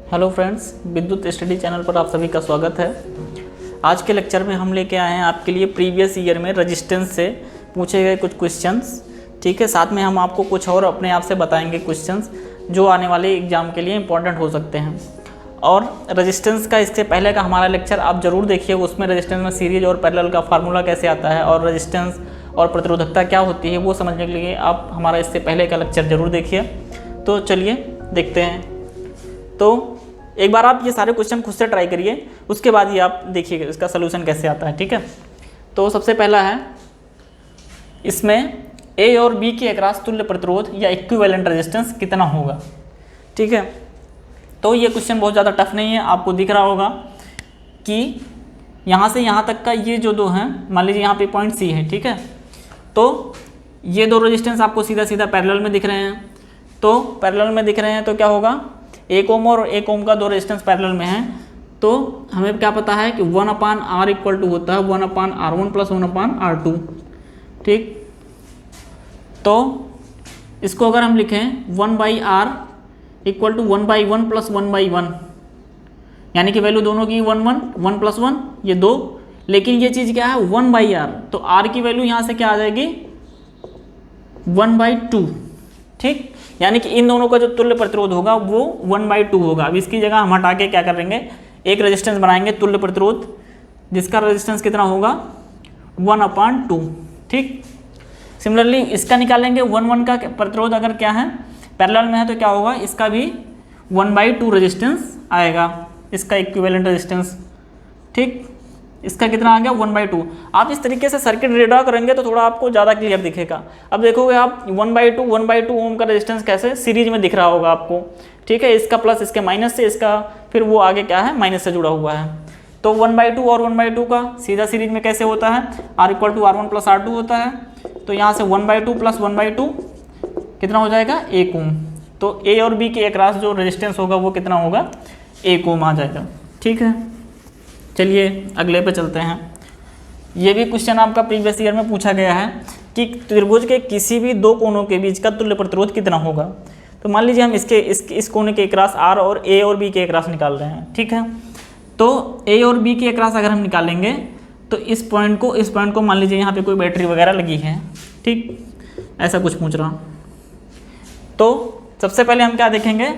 Hello friends, विद्युत study channel पर आप सभी का स्वागत है। आज के लेक्चर में हम लेके आए हैं आपके लिए प्रीवियस ईयर में रेजिस्टेंस से पूछे गए कुछ क्वेश्चंस। ठीक है, साथ में हम आपको कुछ और अपने आप से बताएंगे क्वेश्चंस जो आने वाले एग्जाम के लिए इम्पोर्टेंट हो सकते हैं। और रेजिस्टेंस का इससे पहले का हमारा लेक्चर आप ज़रूर देखिए, उसमें रेजिस्टेंस में सीरीज और पैरेलल का फार्मूला कैसे आता है और रेजिस्टेंस और प्रतिरोधकता क्या होती है वो समझने के लिए आप हमारा इससे पहले का लेक्चर ज़रूर देखिए। तो चलिए देखते हैं। तो एक बार आप ये सारे क्वेश्चन खुद से ट्राई करिए, उसके बाद ही आप देखिएगा इसका सलूशन कैसे आता है। ठीक है, तो सबसे पहला है, इसमें ए और बी के अक्रॉस तुल्य प्रतिरोध या इक्विवेलेंट रेजिस्टेंस कितना होगा। ठीक है, तो ये क्वेश्चन बहुत ज़्यादा टफ नहीं है। आपको दिख रहा होगा कि यहाँ से यहाँ तक का ये जो दो हैं, मान लीजिए यहाँ पे पॉइंट सी है। ठीक है, तो ये दो रेजिस्टेंस आपको सीधा सीधा पैरेलल में दिख रहे हैं। तो पैरेलल में दिख रहे हैं तो क्या होगा, 1 ओम और 1 ओम का दो रेजिस्टेंस पैरेलल में है। तो हमें क्या पता है कि 1/R इक्वल टू होता है 1/R1 प्लस 1/R2। ठीक, तो इसको अगर हम लिखें 1/R इक्वल टू 1/1 प्लस 1/1, यानी कि वैल्यू दोनों की 1 प्लस 1 ये 2, लेकिन ये चीज़ क्या है 1/R, तो R की वैल्यू यहाँ से क्या आ जाएगी 1/2। ठीक, यानी कि इन दोनों का जो तुल्य प्रतिरोध होगा वो 1/2 होगा। अब इसकी जगह हम हटा के क्या करेंगे, एक रेजिस्टेंस बनाएंगे तुल्य प्रतिरोध, जिसका रेजिस्टेंस कितना होगा 1/2। ठीक, सिमिलरली इसका निकालेंगे 1 का प्रतिरोध अगर क्या है पैरेलल में है तो क्या होगा, इसका भी 1/2 रेजिस्टेंस आएगा, इसका इक्विवेलेंट रेजिस्टेंस। ठीक, इसका कितना आ गया 1/2। आप इस तरीके से सर्किट ड्रा करेंगे तो थोड़ा आपको ज़्यादा क्लियर दिखेगा। अब देखोगे आप 1/2 ओम का रेजिस्टेंस कैसे सीरीज में दिख रहा होगा आपको। ठीक है, इसका प्लस इसके माइनस से, इसका फिर वो आगे क्या है माइनस से जुड़ा हुआ है। तो 1/2 और 1/2 का सीधा सीरीज में कैसे होता है, R equal to R1 plus R2 होता है। तो यहाँ से 1/2 प्लस 1/2 कितना हो जाएगा 1 ओम। तो ए और बी के अक्रॉस जो रेजिस्टेंस होगा वो कितना होगा 1 ओम आ जाएगा। ठीक है, चलिए अगले पे चलते हैं। ये भी क्वेश्चन आपका प्रीवियस ईयर में पूछा गया है कि त्रिभुज के किसी भी दो कोनों के बीच का तुल्य प्रतिरोध कितना होगा। तो मान लीजिए हम इस कोने के अक्रॉस R और A और B के अक्रॉस निकाल रहे हैं। ठीक है, तो A और B के अक्रॉस अगर हम निकालेंगे तो इस पॉइंट को मान लीजिए यहाँ पे कोई बैटरी वगैरह लगी है। ठीक, ऐसा कुछ पूछ रहा। तो सबसे पहले हम क्या देखेंगे,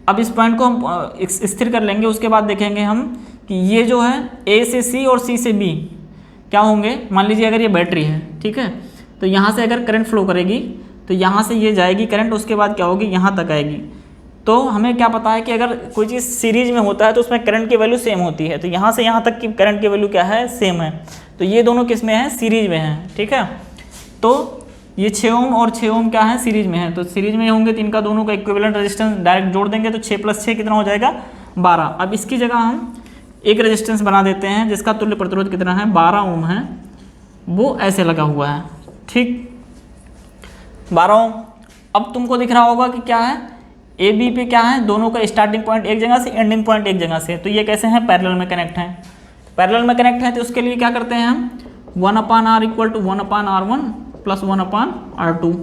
अब इस पॉइंट को हम स्थिर कर लेंगे, उसके बाद देखेंगे हम कि ये जो है A से C और C से B क्या होंगे। मान लीजिए अगर ये बैटरी है, ठीक है, तो यहाँ से अगर करंट फ्लो करेगी तो यहाँ से ये जाएगी करंट, उसके बाद क्या होगी यहाँ तक आएगी। तो हमें क्या पता है कि अगर कोई चीज़ सीरीज में होता है तो उसमें करंट की वैल्यू सेम होती है। तो यहाँ से यहाँ तक की करंट की वैल्यू क्या है सेम है। तो ये दोनों किस में है सीरीज में है। ठीक है, तो ये 6 ओम और 6 ओम क्या है सीरीज में है। तो सीरीज में होंगे तो इनका दोनों का इक्विवेलेंट रेजिस्टेंस डायरेक्ट जोड़ देंगे तो 6 + 6 कितना हो जाएगा 12। अब इसकी जगह हम एक रेजिस्टेंस बना देते हैं जिसका तुल्य प्रतिरोध कितना है 12 ओम है, वो ऐसे लगा हुआ है। ठीक, 12 ओम। अब तुमको दिख रहा होगा कि क्या है ए बी पे क्या है, दोनों का स्टार्टिंग पॉइंट एक जगह से, एंडिंग पॉइंट एक जगह से। तो ये कैसे हैं पैरेलल में कनेक्ट हैं। पैरेलल में कनेक्ट है तो उसके लिए क्या करते हैं हम 1/R equal to 1/R1 plus 1/R2।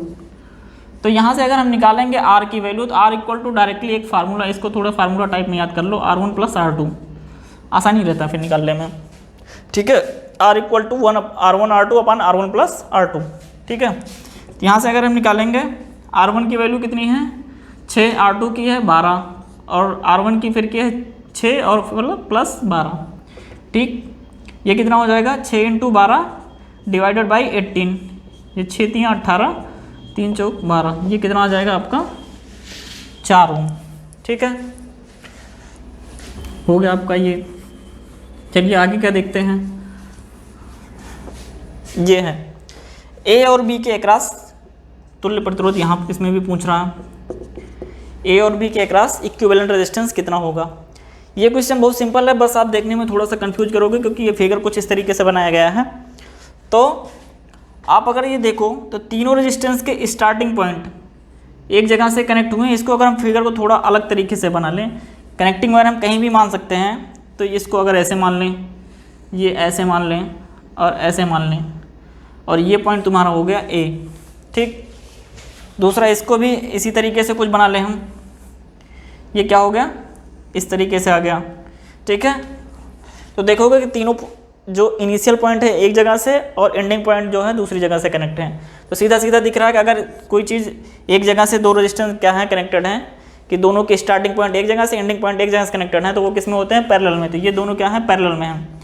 तो यहाँ से अगर हम निकालेंगे R की वैल्यू तो R इक्वल टू डायरेक्टली एक फार्मूला, इसको थोड़ा फार्मूला टाइप में याद कर लो, R1 प्लस R2, आसानी रहता है फिर निकालने में। ठीक है, R equal to R1 plus R2। ठीक है, यहाँ से अगर हम निकालेंगे R1 की वैल्यू कितनी है 6, R2 की है 12 और R1 की फिर की है 6 और मतलब प्लस 12। ठीक, ये कितना हो जाएगा 6 × 12 डिवाइडेड बाई 18, ये 6 × 3 = 18, 3 × 4 = 12, ये कितना आ जाएगा आपका 4 ओम। ठीक है, हो गया आपका ये। चलिए आगे क्या देखते हैं। ये है ए और बी के अक्रॉस तुल्य प्रतिरोध, यहाँ इसमें भी पूछ रहा है ए और बी के अक्रॉस इक्विवेलेंट रेजिस्टेंस कितना होगा। ये क्वेश्चन बहुत सिंपल है, बस आप देखने में थोड़ा सा कंफ्यूज करोगे क्योंकि ये फिगर कुछ इस तरीके से बनाया गया है। तो आप अगर ये देखो तो तीनों रेजिस्टेंस के स्टार्टिंग पॉइंट एक जगह से कनेक्ट हुए हैं। इसको अगर हम फिगर को थोड़ा अलग तरीके से बना लें, कनेक्टिंग वायर हम कहीं भी मान सकते हैं। तो इसको अगर ऐसे मान लें, ये ऐसे मान लें और ऐसे मान लें, और ये पॉइंट तुम्हारा हो गया A। ठीक, दूसरा इसको भी इसी तरीके से कुछ बना लें हम, ये क्या हो गया, इस तरीके से आ गया, ठीक है। तो देखोगे कि तीनों जो इनिशियल पॉइंट है एक जगह से और एंडिंग पॉइंट जो है दूसरी जगह से कनेक्ट हैं। तो सीधा सीधा दिख रहा है कि अगर कोई चीज़ एक जगह से दो रेजिस्टेंस क्या है कनेक्टेड हैं, कि दोनों के स्टार्टिंग पॉइंट एक जगह से एंडिंग पॉइंट एक जगह से कनेक्टेड हैं, तो वो किस में होते हैं, पैरेलल में। तो ये दोनों क्या है, पैरेलल में हैं।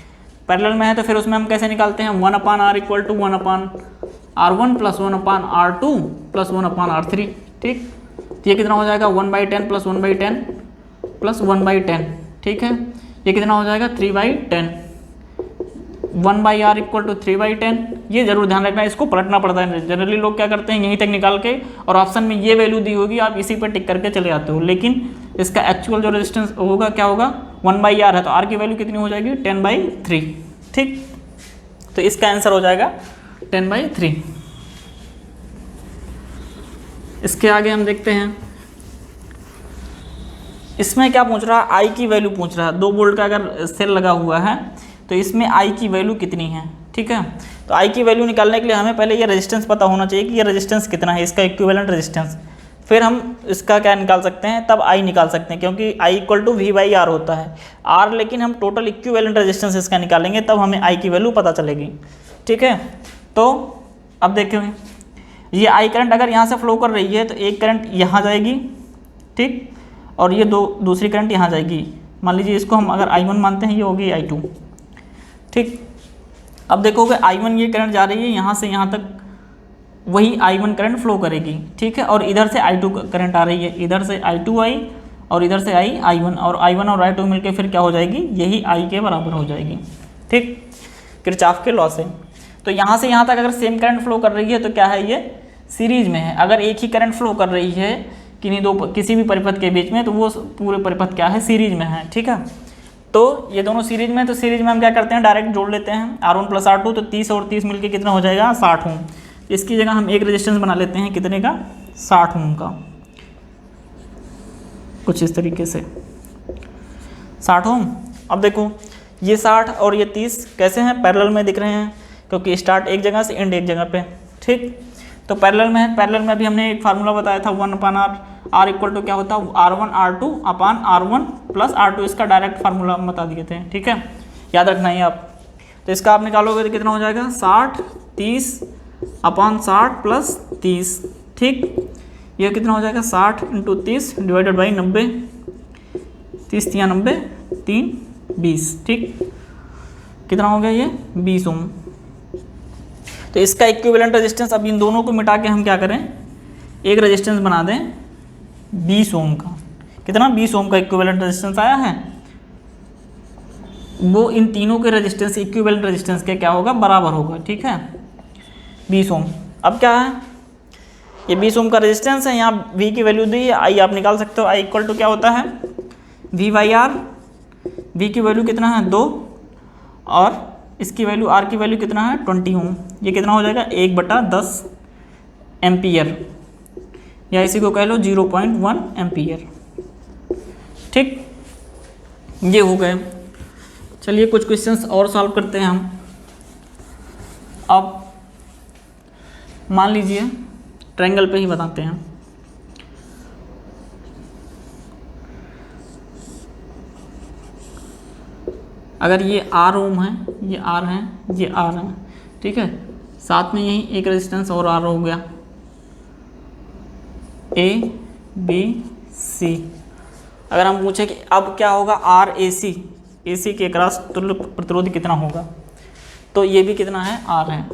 पैरेलल में है तो फिर उसमें हम कैसे निकालते हैं, 1/r equal to 1/r1 plus 1/r2 plus 1/r3, ठीक। तो ये कितना हो जाएगा, 1/10 प्लस 1/10 प्लस 1/10, ठीक है। ये कितना हो जाएगा, 3/10। 1/r equal to 3/10। ये जरूर ध्यान रखना, इसको पलटना पड़ता है। जनरली लोग क्या करते हैं, यहीं तक निकाल के और ऑप्शन में ये वैल्यू दी होगी, आप इसी पर टिक करके चले जाते हो, लेकिन इसका एक्चुअल जो रेजिस्टेंस होगा क्या होगा, 1/r है, तो r की वैल्यू कितनी हो जाएगी, 10/3, ठीक। तो इसका आंसर हो जाएगा 10/3। इसके आगे हम देखते हैं, इसमें क्या पूछ रहा है, आई की वैल्यू पूछ रहा है। 2 वोल्ट का अगर सेल लगा हुआ है तो इसमें आई की वैल्यू कितनी है, ठीक है। तो आई की वैल्यू निकालने के लिए हमें पहले ये रेजिस्टेंस पता होना चाहिए कि ये रेजिस्टेंस कितना है, इसका इक्विवेलेंट रेजिस्टेंस। फिर हम इसका क्या निकाल सकते हैं, तब आई निकाल सकते हैं, क्योंकि आई इक्वल टू V/R होता है आर, लेकिन हम टोटल इक्विवेलेंट रेजिस्टेंस इसका निकालेंगे तब हमें आई की वैल्यू पता चलेगी, ठीक है। तो अब देखिए, ये आई करंट अगर यहाँ से फ्लो कर रही है तो एक करंट यहाँ जाएगी, ठीक, और ये दूसरी करंट यहाँ जाएगी। मान लीजिए इसको हम अगर I1 मानते हैं, ये होगी I2, ठीक। अब देखोगे I1 ये करंट जा रही है यहाँ से यहाँ तक, वही I1 करंट फ्लो करेगी, ठीक है। और इधर से I2 करंट आ रही है, इधर से I2 आई और इधर से आई I1, और I1 और I2 मिलके फिर क्या हो जाएगी, यही I के बराबर हो जाएगी, ठीक, किरचॉफ के लॉ से। तो यहाँ से यहाँ तक अगर सेम करंट फ्लो कर रही है तो क्या है, ये सीरीज में है। अगर एक ही करंट फ्लो कर रही है किसी भी परिपथ के बीच में, तो वो पूरे परिपथ क्या है, सीरीज में है, ठीक है। तो ये दोनों सीरीज में, तो सीरीज में हम क्या करते हैं, डायरेक्ट जोड़ लेते हैं R1 प्लस R2, तो 30 और 30 मिलके कितना हो जाएगा, 60 ओम। इसकी जगह हम एक रेजिस्टेंस बना लेते हैं, कितने का, 60 ओम का, कुछ इस तरीके से 60 ओम। अब देखो ये 60 और ये 30 कैसे हैं, पैरेलल में दिख रहे हैं, क्योंकि स्टार्ट एक जगह से एंड एक जगह पे, ठीक। तो पैरेलल में है, पैरेलल में अभी हमने एक फार्मूला बताया था 1/r, r इक्वल टू क्या होता है, R1 R2 upon R1 plus R2, इसका डायरेक्ट फार्मूला हम बता दिए थे, ठीक है, याद रखना है आप। तो इसका आप निकालोगे तो कितना हो जाएगा, 60 30 अपान 60 प्लस 30, ठीक। ये कितना हो जाएगा, 60 × 30 डिवाइडेड बाई 90, 30 × 90 3 20, ठीक। कितना हो गया ये, 20 ओम। तो इसका इक्विवेलेंट रेजिस्टेंस, अब इन दोनों को मिटा के हम क्या करें, एक रेजिस्टेंस बना दें 20 ओम का। कितना, 20 ओम का इक्विवेलेंट रेजिस्टेंस आया है, वो इन तीनों के रेजिस्टेंस, इक्विवेलेंट रेजिस्टेंस के क्या होगा, बराबर होगा, ठीक है, 20 ओम। अब क्या है, ये 20 ओम का रेजिस्टेंस है, यहाँ V की वैल्यू दी है, आई आप निकाल सकते हो, आई इक्वल टू क्या होता है, V/R। V की वैल्यू कितना है, 2, और इसकी वैल्यू R की वैल्यू कितना है, 20 ओम। ये कितना हो जाएगा, 1/10 एम्पियर, या इसी को कह लो 0.1 एम्पियर, ठीक। ये हो गए। चलिए कुछ क्वेश्चंस और सॉल्व करते हैं हम। अब मान लीजिए ट्रायंगल पे ही बताते हैं। अगर ये R ओम है, ये R है, ये R है, ठीक है, साथ में यही एक रेजिस्टेंस और R हो गया, A B C। अगर हम पूछे कि अब क्या होगा, AC के अक्रॉस तुल्य प्रतिरोध कितना होगा, तो ये भी कितना है, R है।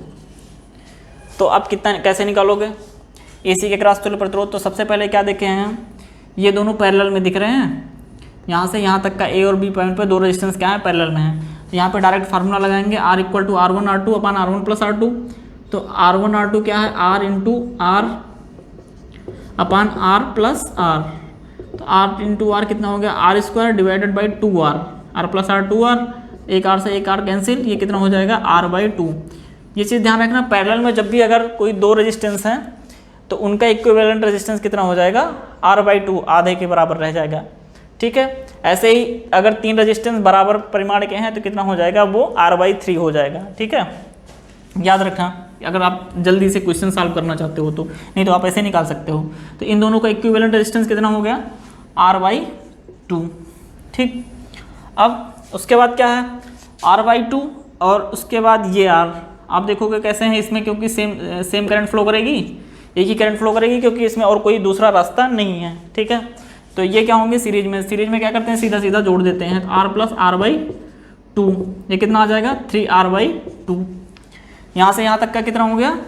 तो अब कितना कैसे निकालोगे AC के अक्रॉस तुल्य प्रतिरोध, तो सबसे पहले क्या देखे हैं, ये दोनों पैरेलल में दिख रहे हैं, यहाँ से यहाँ तक का A और B पॉइंट पे दो रेजिस्टेंस क्या है, पैरेलल में है। तो यहाँ पे डायरेक्ट फार्मूला लगाएंगे, R equal to R1 R2 upon R1 plus R2। तो R1 R2 क्या है, R into R upon R plus R। तो R इंटू R कितना हो गया, R square divided by 2R, R plus R 2R, एक R से एक R कैंसिल, ये कितना हो जाएगा, R/2। ये चीज़ ध्यान रखना, पैरेलल में जब भी अगर कोई दो रेजिस्टेंस हैं तो उनका इक्विवेलेंट रेजिस्टेंस कितना हो जाएगा, R/2, आधे के बराबर रह जाएगा, ठीक है। ऐसे ही अगर 3 रेजिस्टेंस बराबर परिमाण के हैं तो कितना हो जाएगा, वो R/3 हो जाएगा, ठीक है। याद रखना अगर आप जल्दी से क्वेश्चन सॉल्व करना चाहते हो तो, नहीं तो आप ऐसे निकाल सकते हो। तो इन दोनों का इक्विवेलेंट रेजिस्टेंस कितना हो गया, R/3। 2। ठीक, अब उसके बाद क्या है, R/2 और उसके बाद ये R। आप देखोगे कैसे हैं इसमें, क्योंकि सेम करंट फ्लो करेगी, एक ही करंट फ्लो करेगी, क्योंकि इसमें और कोई दूसरा रास्ता नहीं है। ठीक है, तो ये क्या होंगे सीरीज में क्या करते हैं, सीधा सीधा जोड़ देते हैं। R + R/2, ये कितना आ जाएगा 3R/2। यहाँ से यहाँ तक का कितना हो गया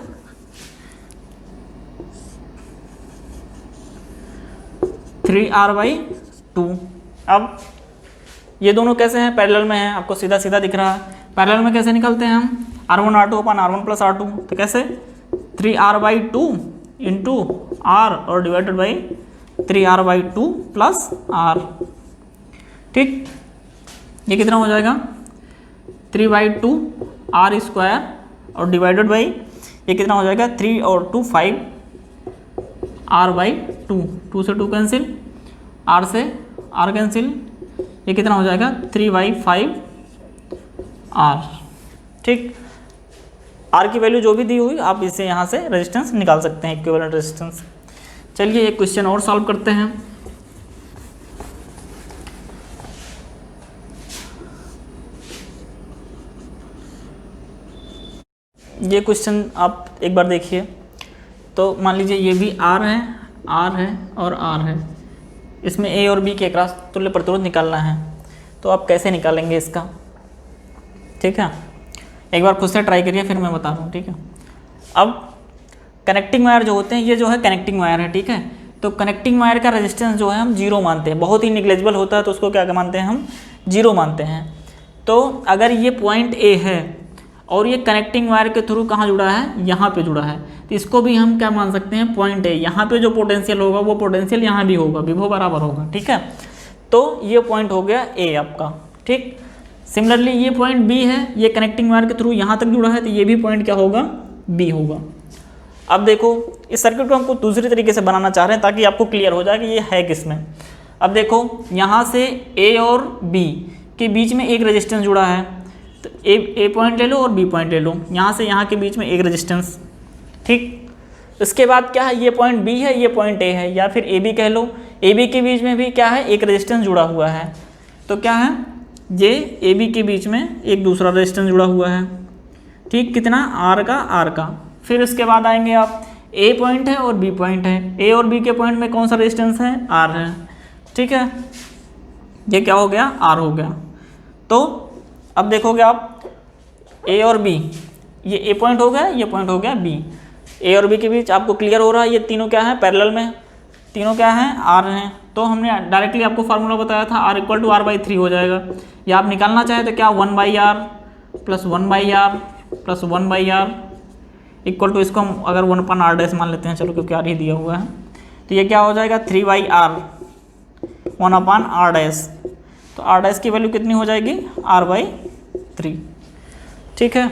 3R/2। अब ये दोनों कैसे हैं, पैरेलल में हैं, आपको सीधा सीधा दिख रहा है। पैरेलल में कैसे निकलते हैं हम, R1R2 / R1 + R2, तो कैसे 3R/2 इंटू R और डिवाइडेड बाई 3R/2 + R। ठीक, ये कितना हो जाएगा 3/2 R² और डिवाइडेड बाई ये कितना हो जाएगा 3 और 2 5 R/2, 2 से 2 कैंसिल, R से R कैंसिल, ये कितना हो जाएगा 3/5 R। ठीक, R की वैल्यू जो भी दी हुई आप इसे यहाँ से रेजिस्टेंस निकाल सकते हैं, इक्विवेलेंट रेजिस्टेंस। चलिए एक क्वेश्चन और सॉल्व करते हैं। ये क्वेश्चन आप एक बार देखिए। तो मान लीजिए ये भी R है और R है, इसमें A और B के अक्रॉस तुल्य प्रतिरोध निकालना है। तो आप कैसे निकालेंगे इसका, ठीक है, एक बार खुद से ट्राई करिए, फिर मैं बता रहा हूँ। ठीक है, अब कनेक्टिंग वायर जो होते हैं, ये जो है कनेक्टिंग वायर है। ठीक है, तो कनेक्टिंग वायर का रेजिस्टेंस जो है हम 0 मानते हैं, बहुत ही निग्लेजिबल होता है, तो उसको क्या मानते हैं हम 0 मानते हैं। तो अगर ये पॉइंट A है और ये कनेक्टिंग वायर के थ्रू कहाँ जुड़ा है, यहाँ पे जुड़ा है, तो इसको भी हम क्या मान सकते हैं पॉइंट A। यहाँ पे जो पोटेंशियल होगा वो पोटेंशियल यहाँ भी होगा, विभव बराबर होगा। ठीक है, तो ये पॉइंट हो गया A आपका। ठीक, सिमिलरली ये पॉइंट B है, ये कनेक्टिंग वायर के थ्रू यहाँ तक जुड़ा है, तो ये भी पॉइंट क्या होगा B होगा। अब देखो इस सर्किट को हमको दूसरी तरीके से बनाना चाह रहे हैं ताकि आपको क्लियर हो जाए कि ये है किसमें। अब देखो यहाँ से A और B के बीच में एक रेजिस्टेंस जुड़ा है, तो A पॉइंट ले लो और B पॉइंट ले लो, यहाँ से यहाँ के बीच में एक रेजिस्टेंस। ठीक, इसके बाद क्या है, ये पॉइंट B है, ये पॉइंट A है, या फिर AB कह लो, AB के बीच में भी क्या है एक रेजिस्टेंस जुड़ा हुआ है। तो क्या है, ये AB के बीच में एक दूसरा रेजिस्टेंस जुड़ा हुआ है। ठीक, कितना R का। फिर इसके बाद आएंगे आप, A पॉइंट है और B पॉइंट है, A और B के पॉइंट में कौन सा रेजिस्टेंस है, R है। ठीक है, ये क्या हो गया, R हो गया। तो अब देखोगे आप A और B, ये A पॉइंट हो गया, ये पॉइंट हो गया B। A और B के बीच आपको क्लियर हो रहा है, ये तीनों क्या है पैरेलल में, तीनों क्या हैं R हैं। तो हमने डायरेक्टली आपको फार्मूला बताया था, R = R/3 हो जाएगा। या आप निकालना चाहें तो क्या 1/R + 1/R + 1/R equal to, इसको हम अगर 1/R' मान लेते हैं, चलो क्योंकि R ही दिया हुआ है, तो ये क्या हो जाएगा 3/R 1/R'। तो R' की वैल्यू कितनी हो जाएगी R/3। ठीक है,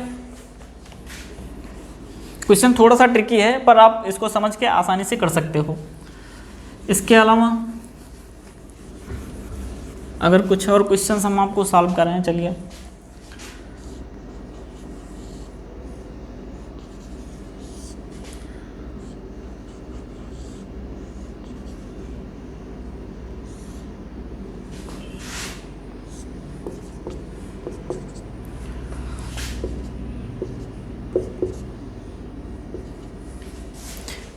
क्वेश्चन थोड़ा सा ट्रिकी है पर आप इसको समझ के आसानी से कर सकते हो। इसके अलावा अगर कुछ और क्वेश्चंस हम आपको सॉल्व कर रहे हैं, चलिए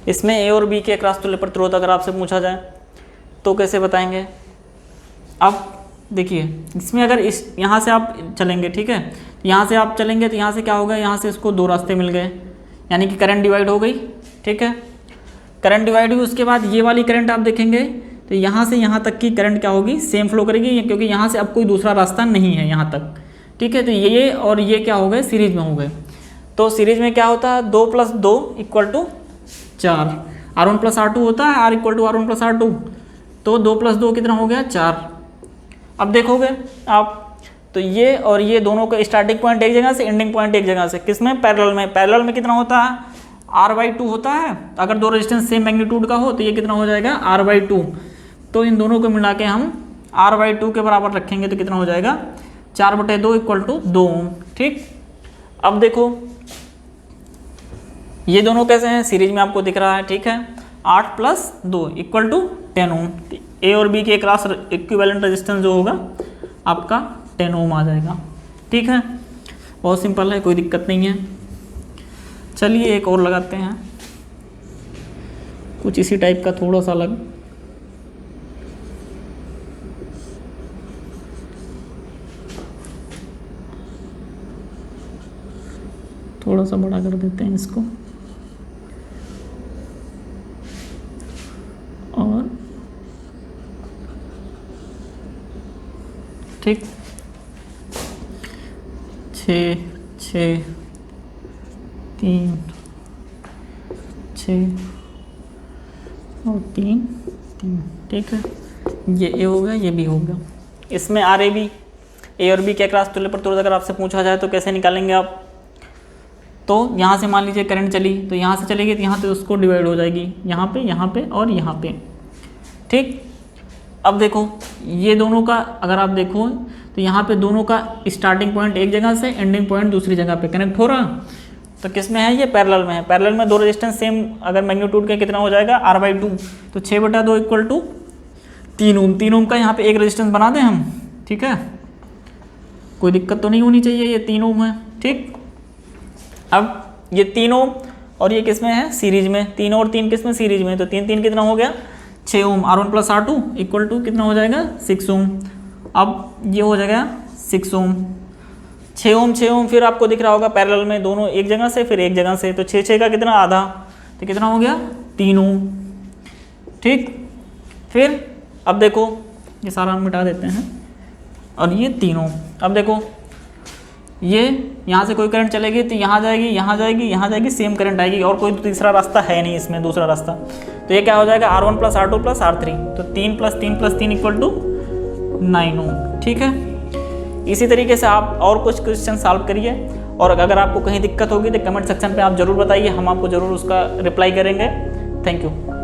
इसमें A और B के अक्रॉस तुल्य प्रतिरोध अगर आपसे पूछा जाए तो कैसे बताएंगे। अब देखिए इसमें अगर इस यहाँ से आप चलेंगे, ठीक है, यहाँ से आप चलेंगे तो यहाँ से क्या होगा, यहाँ से इसको दो रास्ते मिल गए, यानी कि करंट डिवाइड हो गई। ठीक है, करंट डिवाइड हुई, उसके बाद ये वाली करंट आप देखेंगे तो यहाँ से यहाँ तक की करंट क्या होगी, सेम फ्लो करेगी, क्योंकि यहाँ से अब कोई दूसरा रास्ता नहीं है यहाँ तक। ठीक है, तो ये और ये क्या हो गए, सीरीज में हो गए। तो सीरीज में क्या होता है, 2 + 2 = 4, R1 + R2 होता है, R = R1 + R2, तो 2 + 2 कितना हो गया 4। अब देखोगे आप तो ये और ये दोनों का स्टार्टिंग पॉइंट एक जगह से, एंडिंग पॉइंट एक जगह से, किसमें पैरेलल में कितना होता है R/2 होता है। अगर दो रेजिस्टेंस सेम मैग्नीट्यूड का हो तो ये कितना हो जाएगा R/2। तो इन दोनों को मिला के हम R/2 के बराबर रखेंगे तो कितना हो जाएगा 4/2 = 2 ओम। ठीक, अब देखो ये दोनों कैसे हैं, सीरीज में आपको दिख रहा है। ठीक है, 8 + 2 = 10 ओम। ए और बी के क्रॉस इक्विवेलेंट रेजिस्टेंस जो होगा आपका 10 ओम आ जाएगा। ठीक है, बहुत सिंपल है, कोई दिक्कत नहीं है। चलिए एक और लगाते हैं, कुछ इसी टाइप का थोड़ा सा अलग। थोड़ा सा बड़ा कर देते हैं इसको, और ठीक 6 6 3 6 और 3 3। ठीक है, ये ए हो गया, ये बी हो गया। इसमें आर ए बी, ए और बी के क्रॉस तुल्य प्रतिरोध अगर आपसे पूछा जाए तो कैसे निकालेंगे आप? तो यहाँ से मान लीजिए करंट चली, तो यहाँ से चलेगी तो यहाँ से उसको डिवाइड हो जाएगी, यहाँ पे और यहाँ पे। ठीक, अब देखो ये दोनों का अगर आप देखो तो यहाँ पे दोनों का स्टार्टिंग पॉइंट एक जगह से, एंडिंग पॉइंट दूसरी जगह पे कनेक्ट हो रहा। तो किस में है? ये पैरेलल में है। पैरेलल में दो रेजिस्टेंस सेम अगर मैग्नीट्यूड का कितना हो जाएगा R/2, तो 6/2 इक्वल टू 3 ओम। 3 ओम का यहाँ पे एक रेजिस्टेंस बना दें हम। ठीक है, कोई दिक्कत तो नहीं होनी चाहिए, ये 3 ओम है। ठीक, अब ये 3 ओम और ये किस में है? सीरीज में। 3 और 3 किस में? सीरीज में। तो 3 3 कितना हो गया? 6 ओम। R1 + R2 इक्वल टू कितना हो जाएगा? 6 ओम। अब ये हो जाएगा 6 ओम, 6 ओम 6 ओम। फिर आपको दिख रहा होगा पैरेलल में दोनों एक जगह से, फिर एक जगह से, तो 6 6 का कितना? आधा, तो कितना हो गया? 3 ओम। ठीक, फिर अब देखो ये सारा हम मिटा देते हैं, और ये 3 ओम। अब देखो ये यहाँ से कोई करंट चलेगी तो यहाँ जाएगी, यहाँ जाएगी, यहाँ जाएगी, सेम करंट आएगी, और कोई तीसरा रास्ता है नहीं इसमें, दूसरा रास्ता। तो ये क्या हो जाएगा? R1 + R2 + R3, तो 3 + 3 + 3 इक्वल टू 9 ओम। ठीक है, इसी तरीके से आप और कुछ क्वेश्चन सॉल्व करिए, और अगर आपको कहीं दिक्कत होगी तो कमेंट सेक्शन पे आप ज़रूर बताइए, हम आपको ज़रूर उसका रिप्लाई करेंगे। Thank you.